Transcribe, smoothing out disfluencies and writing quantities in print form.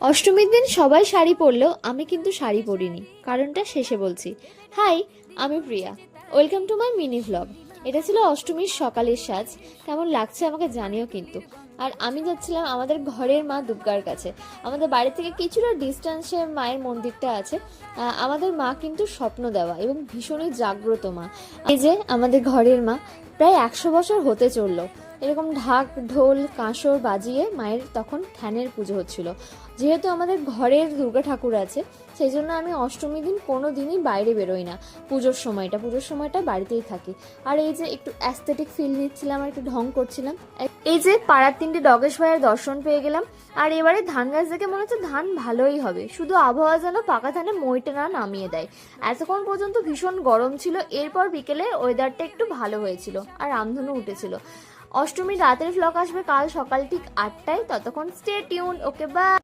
অষ্টমীর দিন সবাই শাড়ি পরলেও আমি কিন্তু শাড়ি পরিনি, কারণটা শেষে বলছি। হাই, আমি Priya. Welcome to my mini vlog. এটা ছিল অষ্টমীর সকালের সাজ। কেমন লাগছে আমাকে জানিও কিন্তু। আর আমি যাচ্ছিলাম আমাদের ঘরের মা দুর্গার কাছে। আমাদের বাড়ি থেকে কিছুটা ডিস্টেন্সে মায়ের মন্দিরটা আছে। আমাদের মা কিন্তু স্বপ্ন দেওয়া এবং ভীষণই জাগ্রত মা। এই যে আমাদের ঘরের মা, প্রায় 100 বছর হতে চললো। এরকম ঢাক ঢোল কাঁসর বাজিয়ে মায়ের তখন ধ্যানের পুজো হচ্ছিল। যেহেতু আমাদের ঘরের দুর্গা ঠাকুর আছে, সেই জন্য আমি অষ্টমী দিন কোনো দিনই বাইরে বেরোই না। পুজোর সময়টা বাড়িতেই থাকি। আর এই যে একটু অ্যাস্থেটিক ফিল নিচ্ছিলাম আর একটু ঢং করছিলাম। এই যে পাড়ার 3টে ডগেশ ভাইয়ের দর্শন পেয়ে গেলাম। আর এবারে ধান গাছ দেখে মনে হচ্ছে ধান ভালোই হবে, শুধু আবহাওয়া যেন পাকা ধানে মইটা না নামিয়ে দেয়। এতক্ষণ পর্যন্ত ভীষণ গরম ছিল, এরপর বিকেলে ওয়েদারটা একটু ভালো হয়েছিল আর রামধনু উঠেছিল। অষ্টমীর রাতের ভ্লগ আসবে কাল সকাল ঠিক 8টায়। ততক্ষণ স্টে টিউন। Okay, by.